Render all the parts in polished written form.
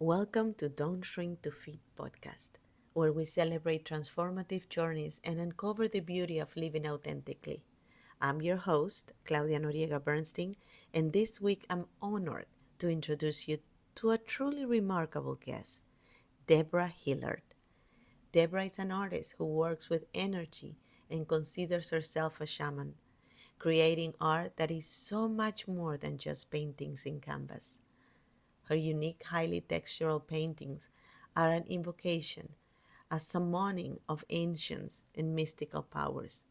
Welcome to Don't Shrink to Fit podcast, where we celebrate transformative journeys and uncover the beauty of living authentically. I'm your host, Claudia Noriega-Bernstein, and this week I'm honored to introduce you to a truly remarkable guest, Deborah Hillard. Deborah is an artist who works with energy and considers herself a shaman, creating art that is so much more than just paintings in canvas. Her unique, highly textural paintings are an invocation, a summoning of ancient and mystical powers.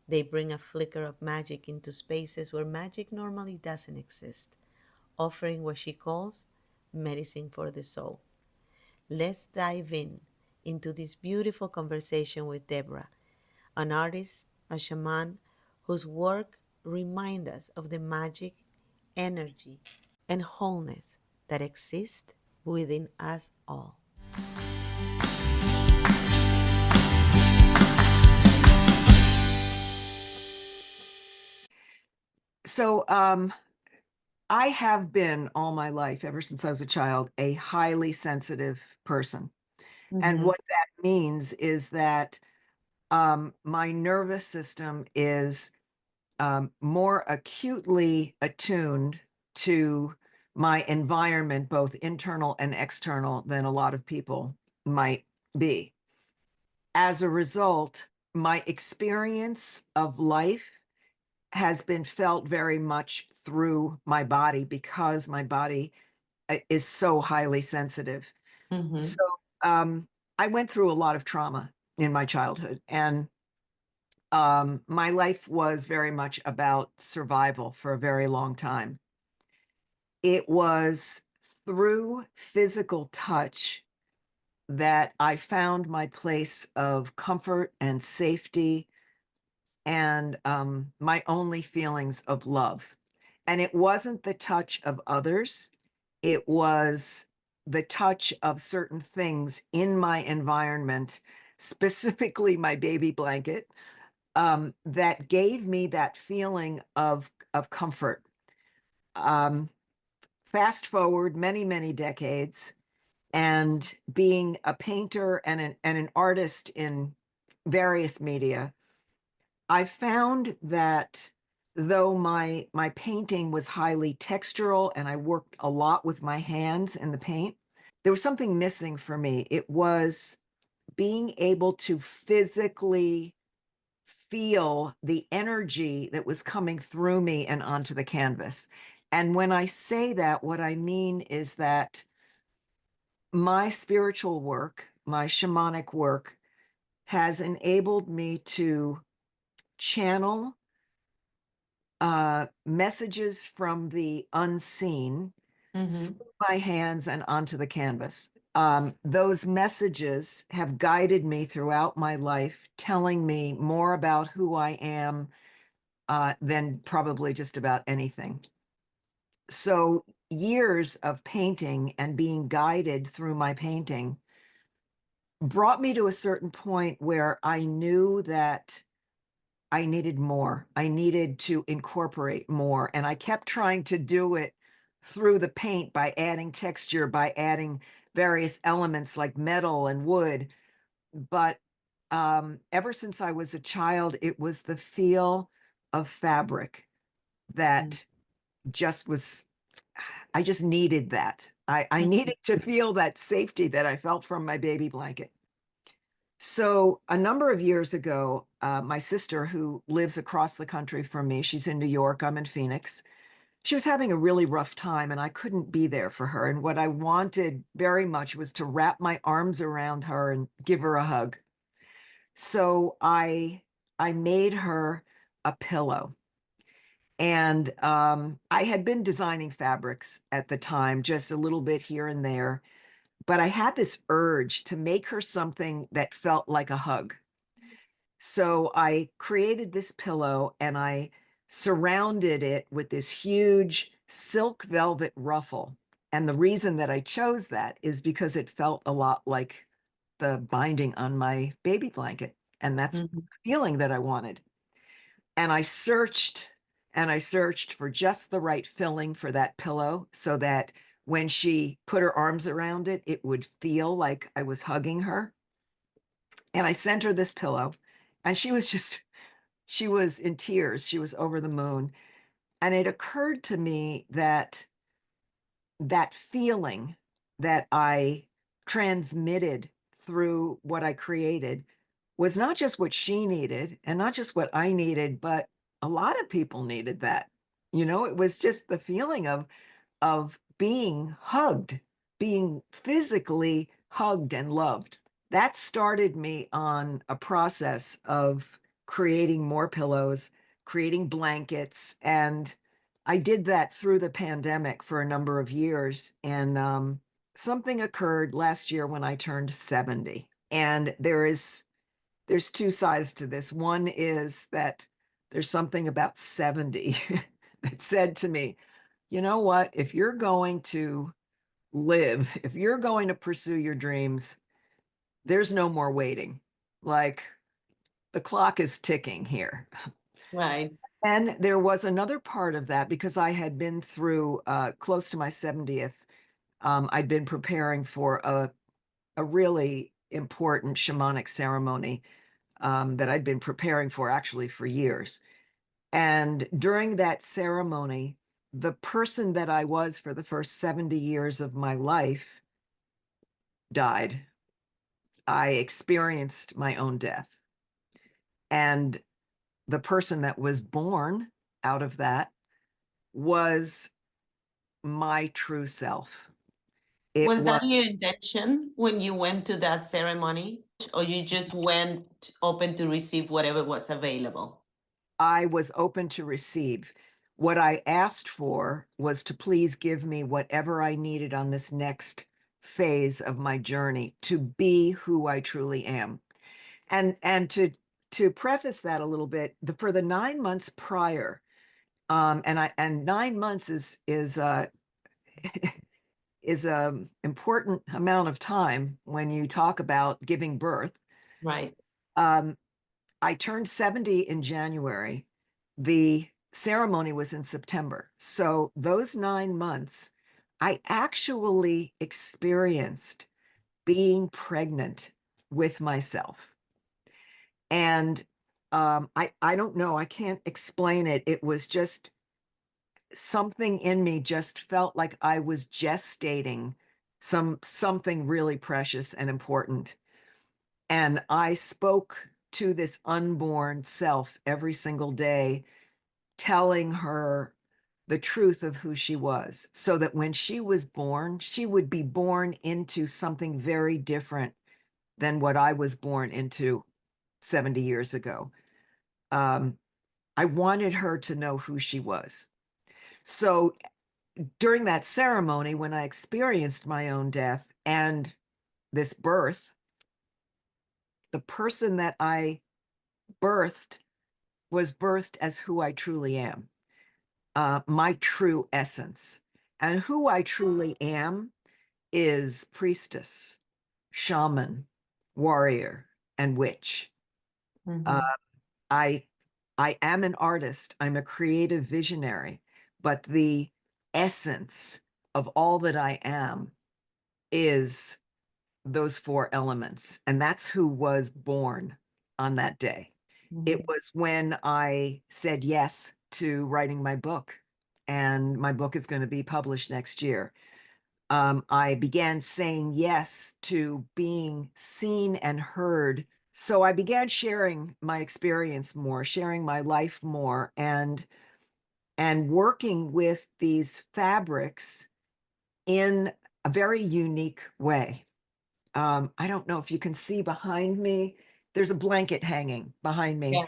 They bring a flicker of magic into spaces where magic normally doesn't exist, offering what she calls medicine for the soul. Let's dive in into this beautiful conversation with Deborah, an artist, a shaman whose work reminds us of the magic, energy, and wholeness that exists within us all. So, I have been all my life, ever since I was a child, a highly sensitive person. And Mm-hmm. what that means is that my nervous system is more acutely attuned to my environment, both internal and external, than a lot of people might be. As a result, my experience of life has been felt very much through my body because my body is so highly sensitive. Mm-hmm. So um, I went through a lot of trauma in my childhood, and my life was very much about survival for a very long time. It was through physical touch that I found my place of comfort and safety and my only feelings of love. And it wasn't the touch of others, it was the touch of certain things in my environment, specifically my baby blanket, that gave me that feeling of comfort. Um, Fast forward many, many decades, and being a painter and an artist in various media, I found that though my painting was highly textural and I worked a lot with my hands in the paint, there was something missing for me. It was being able to physically feel the energy that was coming through me and onto the canvas. And when I say that, what I mean is that my spiritual work, my shamanic work, has enabled me to channel messages from the unseen Mm-hmm. through my hands and onto the canvas. Those messages have guided me throughout my life, telling me more about who I am than probably just about anything. So, years of painting and being guided through my painting brought me to a certain point where I knew that I needed more. I needed to incorporate more. And I kept trying to do it through the paint by adding texture, by adding various elements like metal and wood. But ever since I was a child, it was the feel of fabric that just was, I just needed that. I Mm-hmm. needed to feel that safety that I felt from my baby blanket. So a number of years ago, my sister, who lives across the country from me, she's in New York, I'm in Phoenix. She was having a really rough time, and I couldn't be there for her. And what I wanted very much was to wrap my arms around her and give her a hug. So I made her a pillow. And I had been designing fabrics at the time, just a little bit here and there. But I had this urge to make her something that felt like a hug. So I created this pillow and I surrounded it with this huge silk velvet ruffle. And the reason that I chose that is because it felt a lot like the binding on my baby blanket. And that's the Mm-hmm. feeling that I wanted. And I searched for just the right filling for that pillow so that when she put her arms around it, it would feel like I was hugging her. And I sent her this pillow, and she was in tears. She was over the moon. And it occurred to me that that feeling that I transmitted through what I created was not just what she needed and not just what I needed, but a lot of people needed that. It was just the feeling of being hugged, being physically hugged and loved. That started me on a process of creating more pillows, creating blankets, and I did that through the pandemic for a number of years. And something occurred last year when I turned 70. And there's two sides to this. One is that there's something about 70 that said to me, you know what? If you're going to live, if you're going to pursue your dreams, there's no more waiting. Like the clock is ticking here. Right. And there was another part of that because I had been through close to my 70th. I'd been preparing for a really important shamanic ceremony that I'd been preparing for actually for years. And during that ceremony, the person that I was for the first 70 years of my life died. I experienced my own death. And the person that was born out of that was my true self. It Was was, that your intention when you went to that ceremony, or you just went open to receive whatever was available? I was open to receive. What I asked for was to please give me whatever I needed on this next phase of my journey to be who I truly am. And to preface that a little bit, for the 9 months prior, and 9 months is a important amount of time when you talk about giving birth. Right. Um, I turned 70 in January. The ceremony was in September. So those 9 months, I actually experienced being pregnant with myself. And I don't know, I can't explain it. It was just something in me just felt like I was gestating something really precious and important. And I spoke to this unborn self every single day, telling her the truth of who she was, so that when she was born, she would be born into something very different than what I was born into 70 years ago. Um, I wanted her to know who she was. So during that ceremony, when I experienced my own death and this birth, the person that I birthed was birthed as who I truly am, my true essence. And who I truly am is priestess, shaman, warrior, and witch. Uh, Mhm. I I am an artist. I'm a creative visionary, but the essence of all that I am is those four elements. And that's who was born on that day. It Mhm. was when I said yes to writing my book, and my book is going to be published next year. I began saying yes to being seen and heard. So I began sharing my experience more, sharing my life more, and working with these fabrics in a very unique way. I don't know if you can see behind me. There's a blanket hanging behind me. Yeah.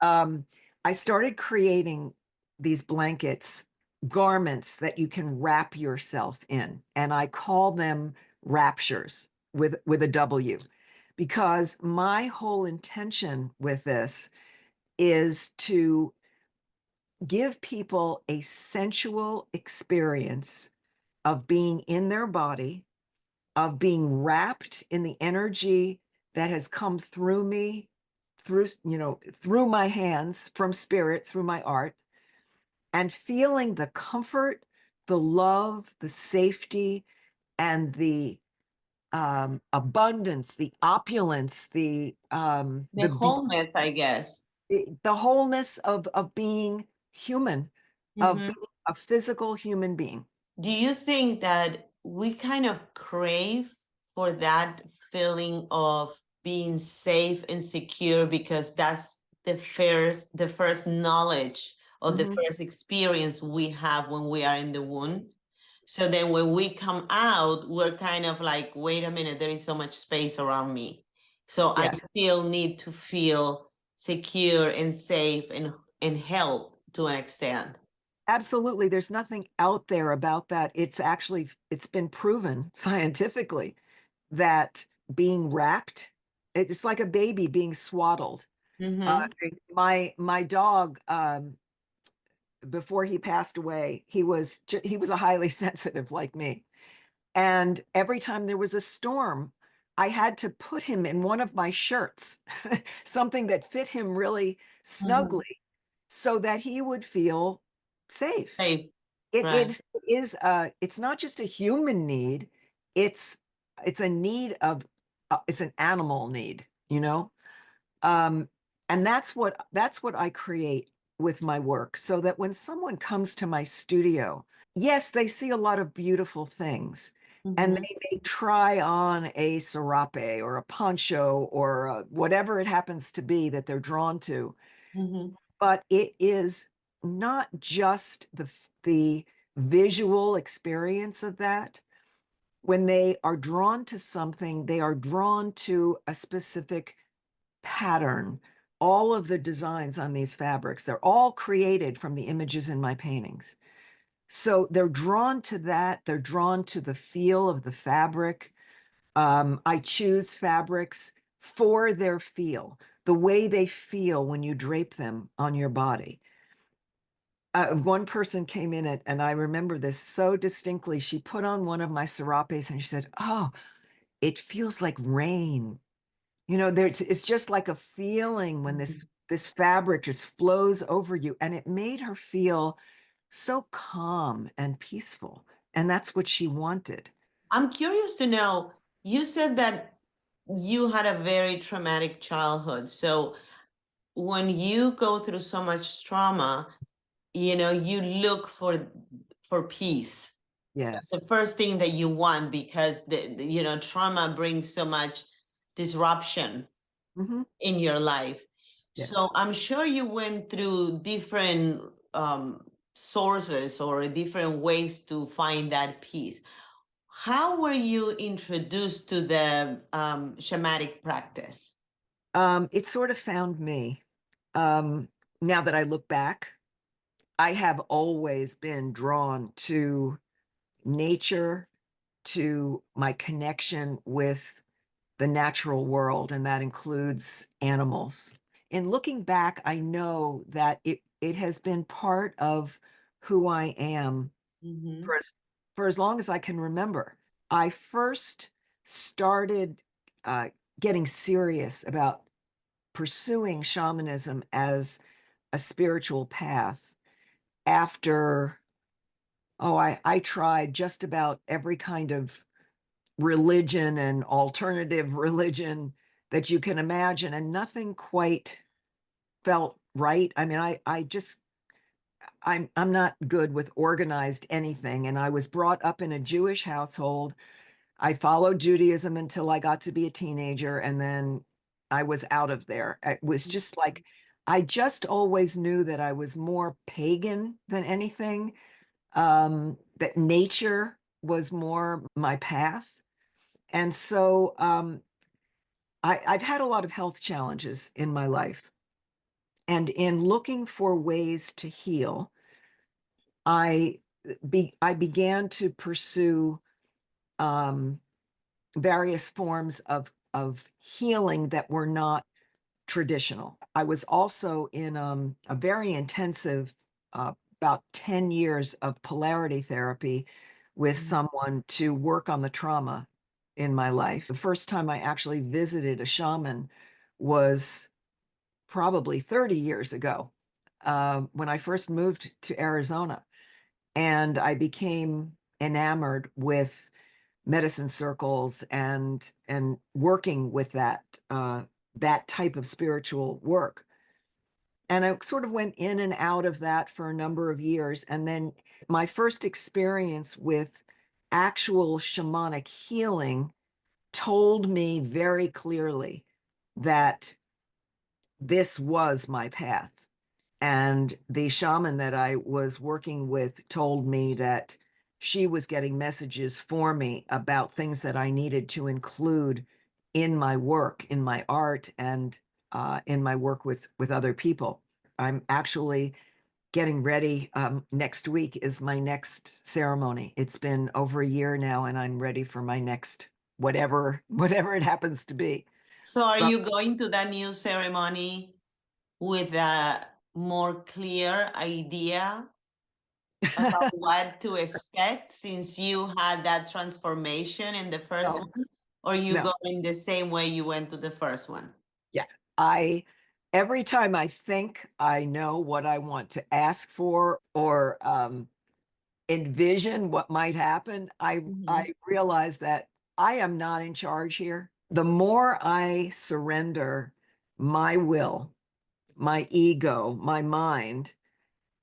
Um, I started creating these blankets, garments that you can wrap yourself in, and I call them raptures with a W, because my whole intention with this is to give people a sensual experience of being in their body, of being wrapped in the energy that has come through me, through my hands, from spirit, through my art, and feeling the comfort, the love, the safety, and the abundance, the opulence, The wholeness, I guess. the wholeness of being human, of Hmm. being a physical human being. Do you think that we kind of crave for that feeling of being safe and secure because that's the first knowledge or the Mhm. first experience we have when we are in the womb? So then when we come out, we're kind of like, wait a minute, there is so much space around me. So I Yes, still need to feel secure and safe and held to an extent. absolutely. There's nothing out there about that. It's been proven scientifically that being wrapped, it's like a baby being swaddled. Mm-hmm. My dog, before he passed away, he was a highly sensitive like me. And every time there was a storm, I had to put him in one of my shirts, something that fit him really Mm-hmm. snugly, so that he would feel safe. Safe. It, Right. it is it's not just a human need, it's it's a need of it's an animal need, you know? Um, and that's what I create with my work, so that when someone comes to my studio, yes, they see a lot of beautiful things, and Mm-hmm. they may try on a serape or a poncho or whatever it happens to be that they're drawn to. Mm-hmm. But it is not just the visual experience of that. When they are drawn to something, they are drawn to a specific pattern. All of the designs on these fabrics, they're all created from the images in my paintings. So they're drawn to that. They're drawn to the feel of the fabric. I choose fabrics for their feel, the way they feel when you drape them on your body. One person came in it, and I remember this so distinctly. She put on one of my serapes and she said, "Oh, it feels like rain." You know, it's just like a feeling when this fabric just flows over you, and it made her feel so calm and peaceful. And that's what she wanted. I'm curious to know, you said that you had a very traumatic childhood. So when you go through so much trauma, you look for peace. Yes. The first thing that you want because trauma brings so much disruption Hmm. in your life. So Yes. I'm sure you went through different sources or different ways to find that peace. How were you introduced to the shamanic practice? It sort of found me. Um, Now that I look back, I have always been drawn to nature, to my connection with the natural world, and that includes animals. In looking back, I know that it has been part of who I am Mm-hmm. for for as long as I can remember. I first started uh, getting serious about pursuing shamanism as a spiritual path after, I tried just about every kind of religion and alternative religion that you can imagine, and nothing quite felt right. I mean, I just I'm not good with organized anything, and I was brought up in a Jewish household. I followed Judaism until I got to be a teenager, and then I was out of there. It was just like I just always knew that I was more pagan than anything, that nature was more my path. And so I've had a lot of health challenges in my life. And in looking for ways to heal, I I began to pursue um, various forms of healing that were not traditional. I was also in a very intensive, about 10 years of polarity therapy with someone to work on the trauma in my life. The first time I actually visited a shaman was probably 30 years ago, when I first moved to Arizona. And I became enamored with medicine circles and working with that type of spiritual work. And I sort of went in and out of that for a number of years. And then my first experience with actual shamanic healing told me very clearly that this was my path. And the shaman that I was working with told me that she was getting messages for me about things that I needed to include in my work, in my art, and in my work with other people. I'm actually getting ready. Next week is my next ceremony. It's been over a year now, and I'm ready for my next whatever it happens to be. So are you going to that new ceremony with a more clear idea about what to expect since you had that transformation in the first No, one? Or you no, going the same way you went to the first one? yeah. I every time I think I know what I want to ask for or envision what might happen, I realize that I am not in charge here. The more I surrender my will, my ego, my mind,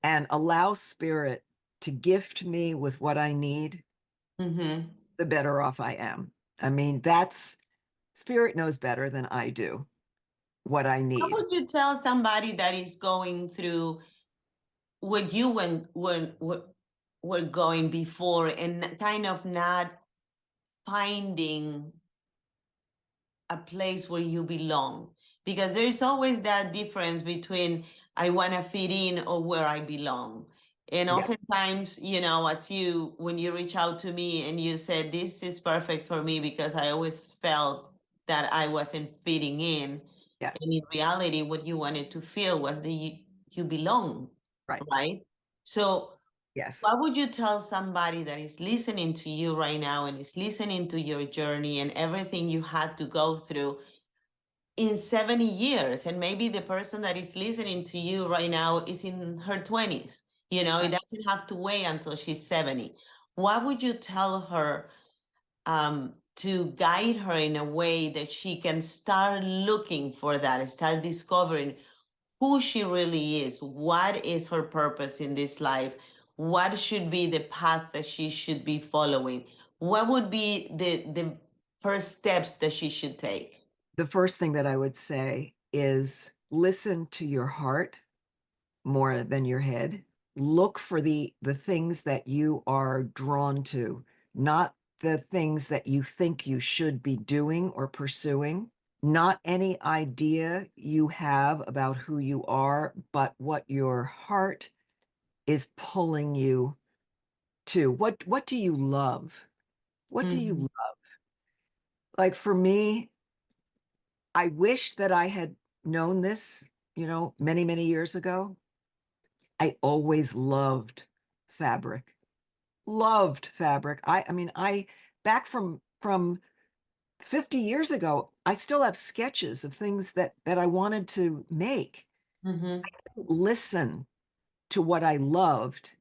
and allow spirit to gift me with what I need, Mm-hmm. the better off I am. I mean, that's spirit knows better than I do what I How need. would you tell somebody that is going through what you were going before and kind of not finding a place where you belong? Because there is always that difference between I want to fit in or where I belong. And Yeah, oftentimes, as when you reach out to me and you said, this is perfect for me because I always felt that I wasn't fitting in. yeah, And in reality, what you wanted to feel was that you belong, right. right? So Yes. what would you tell somebody that is listening to you right now and is listening to your journey and everything you had to go through in 70 years? And maybe the person that is listening to you right now is in her 20s. It Right. doesn't have to wait until she's 70. What would you tell her to guide her in a way that she can start looking for that, start discovering who she really is, what is her purpose in this life, what should be the path that she should be following, what would be the first steps that she should take? The first thing that I would say is listen to your heart more than your head. Look for the things that you are drawn to, not the things that you think you should be doing or pursuing, not any idea you have about who you are, but what your heart is pulling you to. What do you love? What do you Mhm. love? Like for me, I wish that I had known this, many, many years ago. I always loved fabric. Loved fabric. I mean, I back from 50 years ago, I still have sketches of things that I wanted to make. Mhm. Listen to what I loved.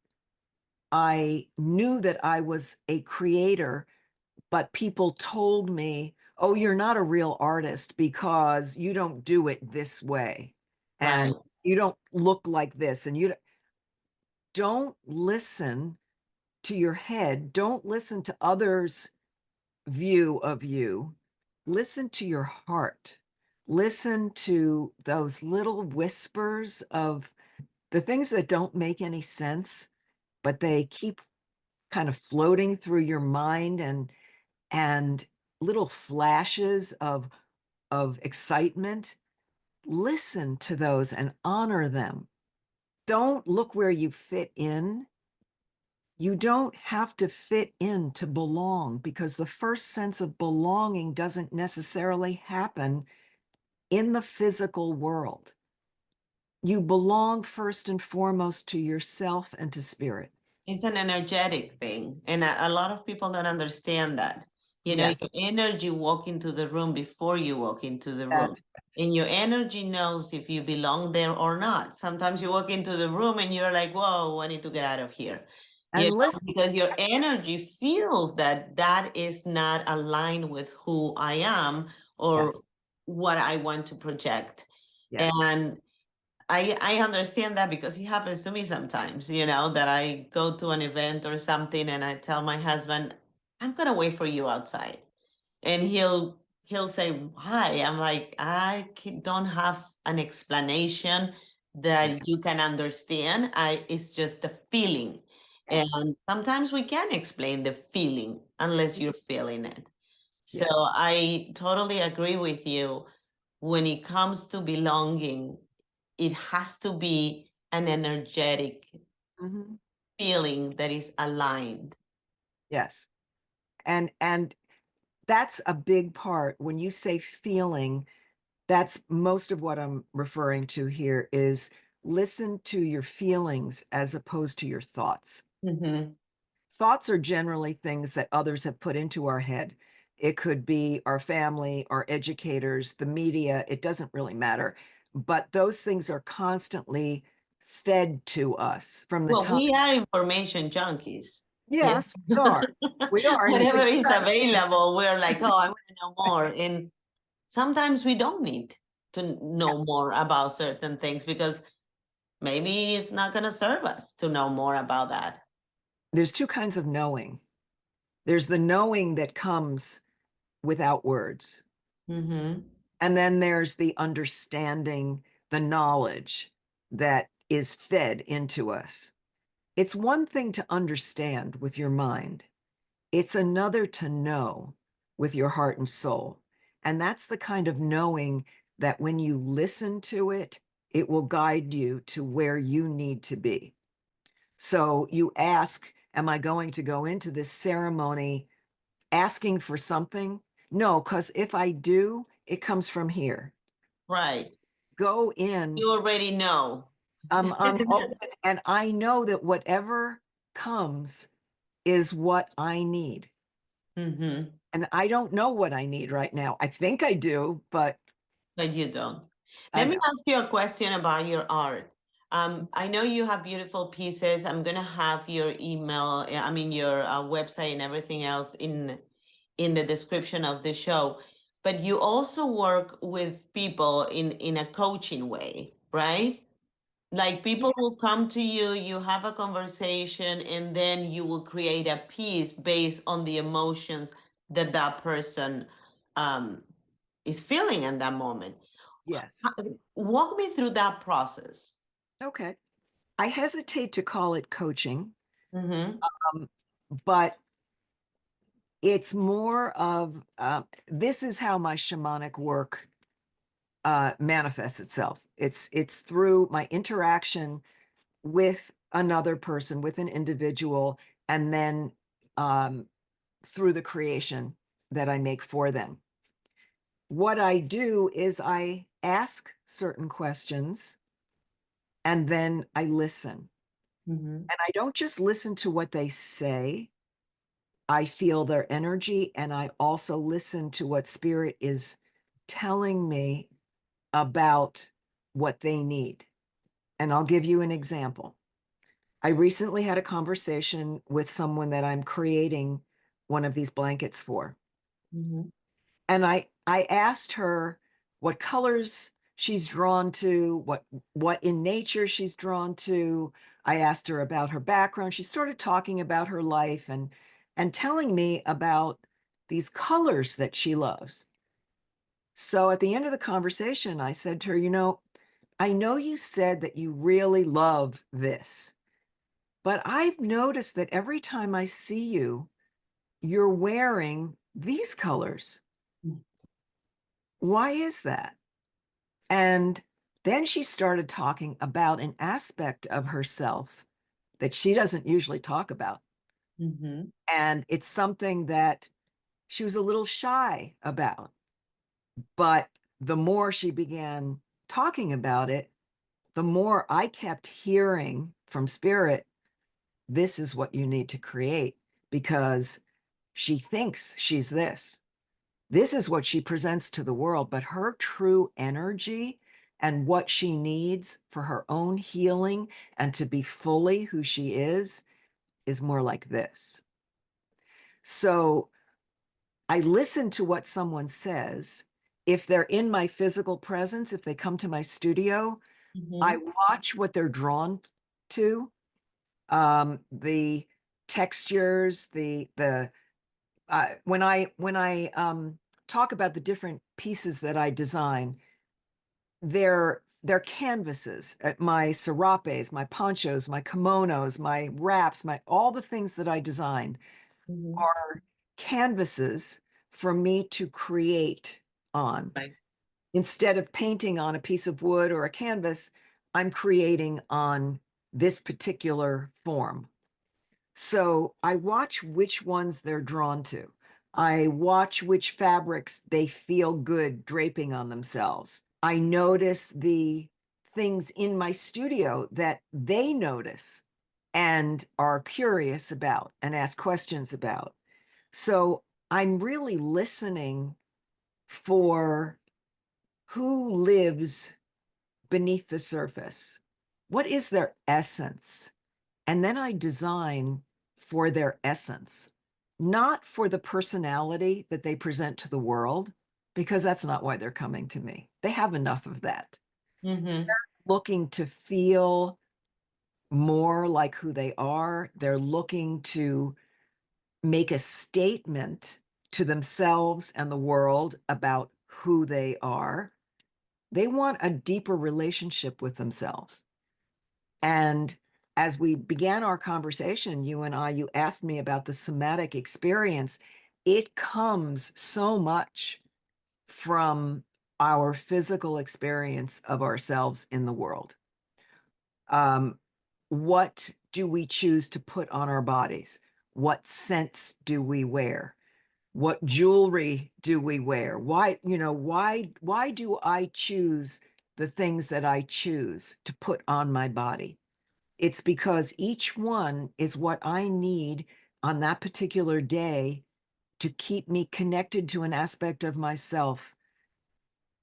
I knew that I was a creator, but people told me, "Oh, you're not a real artist because you don't do it this way, Right. and you don't look like this, and you don't listen to your head. Don't listen to others' view of you. Listen to your heart. Listen to those little whispers of the things that don't make any sense, but they keep kind of floating through your mind and little flashes of excitement. Listen to those and honor them. Don't look where you fit in. You don't have to fit in to belong because the first sense of belonging doesn't necessarily happen in the physical world. You belong first and foremost to yourself and to spirit. It's an energetic thing. And a lot of people don't understand that. Yes, Your energy walk into the room before you walk into the room. that's And your energy knows if you belong there or not. Sometimes you walk into the room and you're like, whoa, I need to get out of here. you And know, listen. because your energy feels that that is not aligned with who I am or Yes, what I want to project. yes. And I understand that because it happens to me sometimes, you know, that I go to an event or something and I tell my husband, I'm gonna wait for you outside. And he'll say, why? I'm like, don't have an explanation Yeah. that you can understand. It's just the feeling. Yes. And sometimes we can't explain the feeling unless you're feeling it. So Yeah. I totally agree with you. When it comes to belonging, it has to be an energetic Mhm. feeling that is aligned. Yes. And that's a big part. When you say feeling, that's most of what I'm referring to here is listen to your feelings as opposed to your thoughts. Mm-hmm. Thoughts are generally things that others have put into our head. It could be our family, our educators, the media, it doesn't really matter. But those things are constantly fed to us from the Well, time. we are information junkies. Yeah. Yes, we are. We are. And it's a Whatever good is idea. available, we're like, oh, I want to know more. And sometimes we don't need to Yeah. know more about certain things because maybe it's not going to serve us to know more about that. There's two kinds of knowing. There's the knowing that comes without words. Mm-hmm. And then there's the understanding, the knowledge that is fed into us. It's one thing to understand with your mind, it's another to know with your heart and soul. And that's the kind of knowing that when you listen to it, it will guide you to where you need to be. So you ask, am I going to go into this ceremony asking for something? No, because if I do, it comes from here. Right. Go in. You already know. I'm open, and I know that whatever comes is what I need. Mm-hmm. And I don't know what I need right now. I think I do, but But you don't. I Let me don't. ask you a question about your art. I know you have beautiful pieces. I'm gonna have your email, I mean your website and everything else in the description of the show. But you also work with people in a coaching way, right? Like Yeah. people will come to you, you have a conversation, and then you will create a piece based on the emotions that that person um, is feeling in that moment. Yes. How- Walk me through that process. Okay. I hesitate to call it coaching, Mm-hmm. um, but it's more of this is how my shamanic work manifests itself. It's through my interaction with another person, with an individual, and then um, through the creation that I make for them. What I do is I ask certain questions and then I listen. Mm-hmm. And I don't just listen to what they say, I feel their energy, and I also listen to what spirit is telling me about what they need. And I'll give you an example. I recently had a conversation with someone that I'm creating one of these blankets for. Mm-hmm. And I asked her what colors she's drawn to, what in nature she's drawn to. I asked her about her background. She started talking about her life and telling me about these colors that she loves. So at the end of the conversation, I said to her, I know you said that you really love this, but I've noticed that every time I see you, you're wearing these colors. Why is that? And then she started talking about an aspect of herself that she doesn't usually talk about. Mm-hmm. And it's something that she was a little shy about. But the more she began talking about it, the more I kept hearing from spirit, this is what you need to create because she thinks she's this. This is what she presents to the world, but her true energy and what she needs for her own healing and to be fully who she is is more like this. So I listen to what someone says. If they're in my physical presence, if they come to my studio, I Mm-hmm. watch what they're drawn to, the textures, the when I talk about the different pieces that I design, they're canvases. My serapes, my ponchos, my kimonos, my wraps, my all the things that I design Mm-hmm. are canvases for me to create on. Right. Instead of painting on a piece of wood or a canvas, I'm creating on this particular form. So I watch which ones they're drawn to. I watch which fabrics they feel good draping on themselves. I notice the things in my studio that they notice and are curious about and ask questions about. So I'm really listening for who lives beneath the surface. What is their essence? And then I design for their essence, not for the personality that they present to the world, because that's not why they're coming to me. They have enough of that. Mm-hmm. Looking to feel more like who they are. They're looking to make a statement to themselves and the world about who they are. They want a deeper relationship with themselves. And as we began our conversation, you and I, you asked me about the somatic experience. It comes so much from our physical experience of ourselves in the world. Um, what do we choose to put on our bodies? What scents do we wear? What jewelry do we wear? Why do I choose the things that I choose to put on my body? It's because each one is what I need on that particular day to keep me connected to an aspect of myself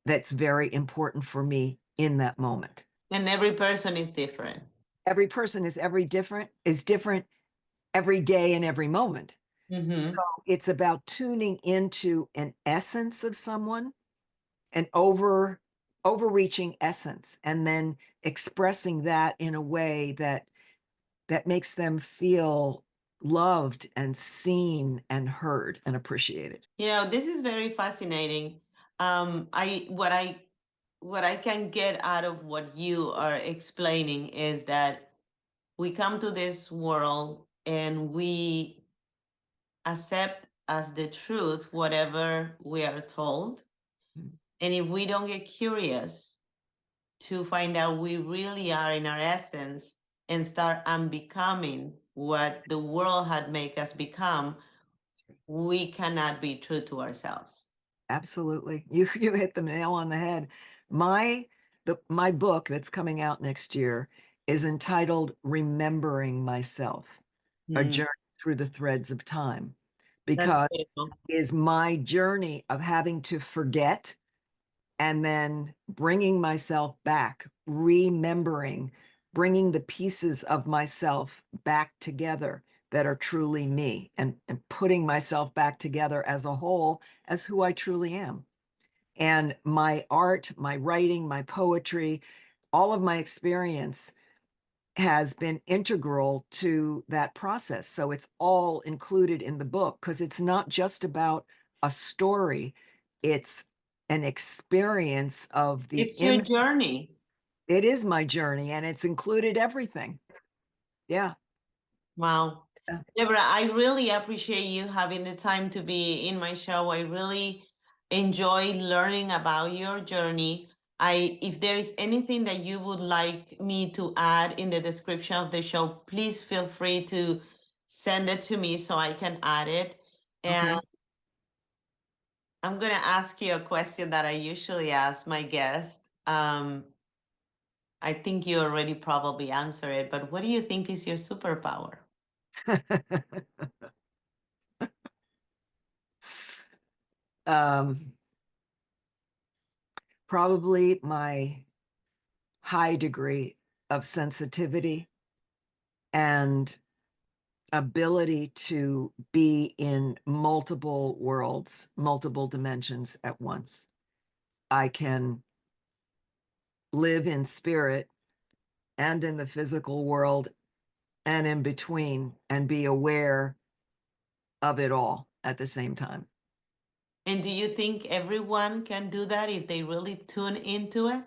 that's very important for me in that moment. And every person is different. Every person is different every day and every moment. Mm-hmm. It's about tuning into an essence of someone, an overreaching essence, and then expressing that in a way that makes them feel loved and seen and heard and appreciated. This is very fascinating. I what I can get out of what you are explaining is that we come to this world and we accept as the truth whatever we are told. And if we don't get curious to find out we really are in our essence and start unbecoming what the world had made us become, we cannot be true to ourselves. Absolutely. You hit the nail on the head. My book that's coming out next year is entitled Remembering Myself, a Mm, journey through the threads of time, that's because beautiful. it is my journey of having to forget and then bringing myself back, remembering, bringing the pieces of myself back together that are truly me, and putting myself back together as a whole as who I truly am. And my art, my writing, my poetry, all of my experience has been integral to that process. So it's all included in the book because it's not just about a story, it's an experience of the It's your image. journey. It is my journey and it's included everything. Yeah. Wow. Deborah, I really appreciate you having the time to be in my show. I really enjoy learning about your journey. If there is anything that you would like me to add in the description of the show, please feel free to send it to me so I can add it. And Okay. I'm going to ask you a question that I usually ask my guests. I think you already probably answered it, but what do you think is your superpower? um, Probably my high degree of sensitivity and ability to be in multiple worlds, multiple dimensions at once. I can live in spirit and in the physical world and in between and be aware of it all at the same time. And do you think everyone can do that if they really tune into it?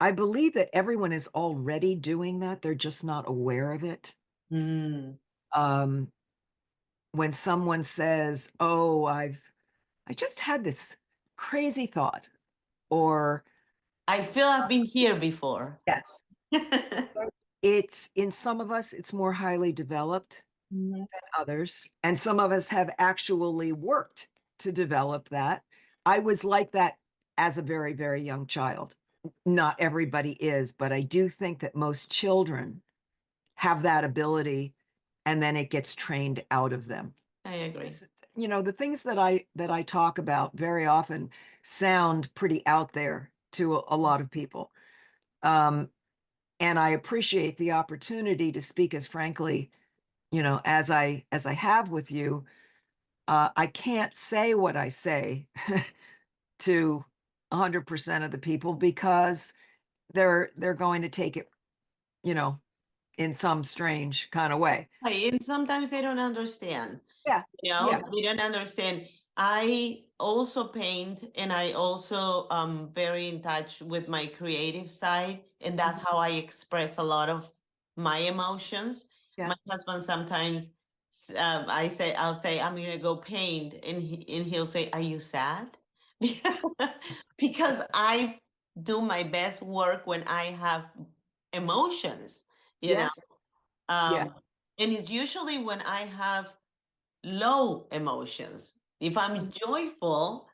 I believe that everyone is already doing that. They're just not aware of it. Mm. Um, when someone says, "Oh, I just had this crazy thought," or I feel I've been here before. yes, it's in some of us, it's more highly developed Mhm. than others. And some of us have actually worked to develop that. I was like that as a very, very young child. Not everybody is, but I do think that most children have that ability and then it gets trained out of them. I agree. You know, the things that I talk about very often sound pretty out there to a lot of people. Um, and I appreciate the opportunity to speak as frankly, as I have with you. I can't say what I say to 100% of the people because they're going to take it, you know, in some strange kind of way. Right, and sometimes they don't understand. Yeah, yeah, They don't understand. I also paint, and I also very in touch with my creative side, and that's mhm, how I express a lot of my emotions. yeah, My husband sometimes I'll say I'm gonna go paint, and he'll say, "Are you sad?" Because I do my best work when I have emotions, you know. yes, yeah, Um, and it's usually when I have low emotions. If I'm mhm, joyful,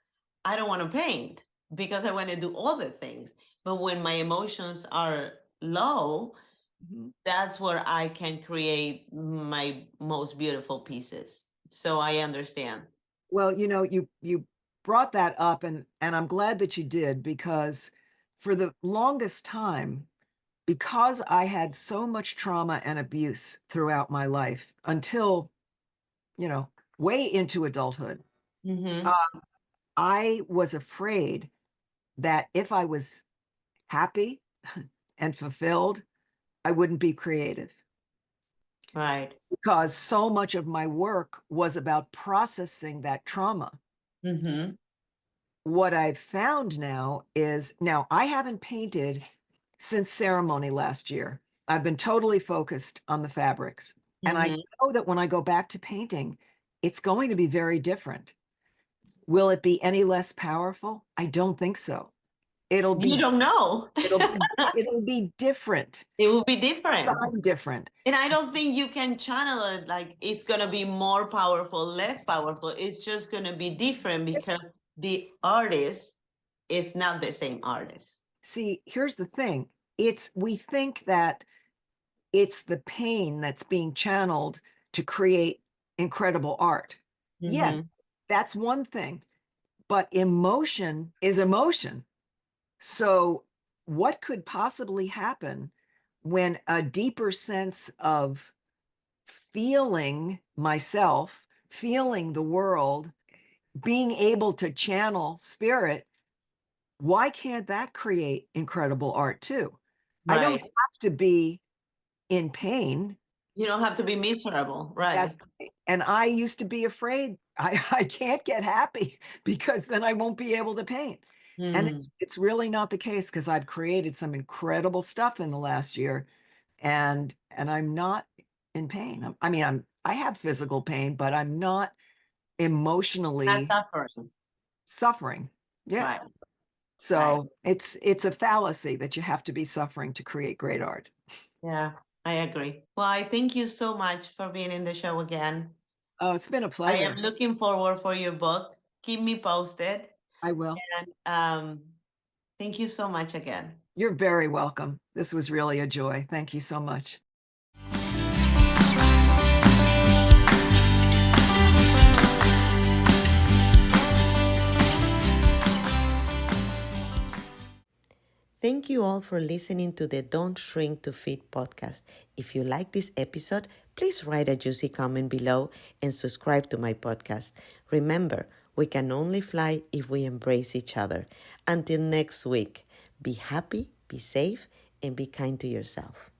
I don't want to paint because I want to do other things. But when my emotions are low, mhm. that's where I can create my most beautiful pieces. So I understand. Well, you brought that up, and I'm glad that you did because for the longest time, because I had so much trauma and abuse throughout my life until, you know, way into adulthood, Mm-hmm. uh, I was afraid that if I was happy and fulfilled, I wouldn't be creative Right. because so much of my work was about processing that trauma. Mm-hmm. What I've found now I haven't painted since ceremony last year. I've been totally focused on the fabrics. And I Mm-hmm. know that when I go back to painting, it's going to be very different. Will it be any less powerful? I don't think so. It'll You be don't know. it'll be it'll be different. It will be different. Sound different. And I don't think you can channel it like it's gonna be more powerful, less powerful. It's just gonna be different because the artist is not the same artist. See, here's the thing. It's we think that it's the pain that's being channeled to create incredible art. Mm-hmm. Yes, that's one thing, but emotion is emotion. So, what could possibly happen when a deeper sense of feeling myself, feeling the world, being able to channel spirit? Why can't that create incredible art too? I don't Right. have to be in pain. You don't have to be miserable. That's Right. right. And I used to be afraid I can't get happy because then I won't be able to paint. And Hmm. it's really not the case because I've created some incredible stuff in the last year and I'm not in pain. I mean, I have physical pain, but I'm not Not emotionally suffering. suffering. Yeah. Right. Right. So it's a fallacy that you have to be suffering to create great art. Yeah, I agree. Well, I thank you so much for being in the show again. Oh, it's been a I am pleasure. looking forward for your book. Keep me posted. I will. And thank you so much again. You're very welcome. This was really a joy. Thank you so much. Thank you all for listening to the Don't Shrink to Fit podcast. If you like this episode, please write a juicy comment below and subscribe to my podcast. Remember, we can only fly if we embrace each other. Until next week, be happy, be safe, and be kind to yourself.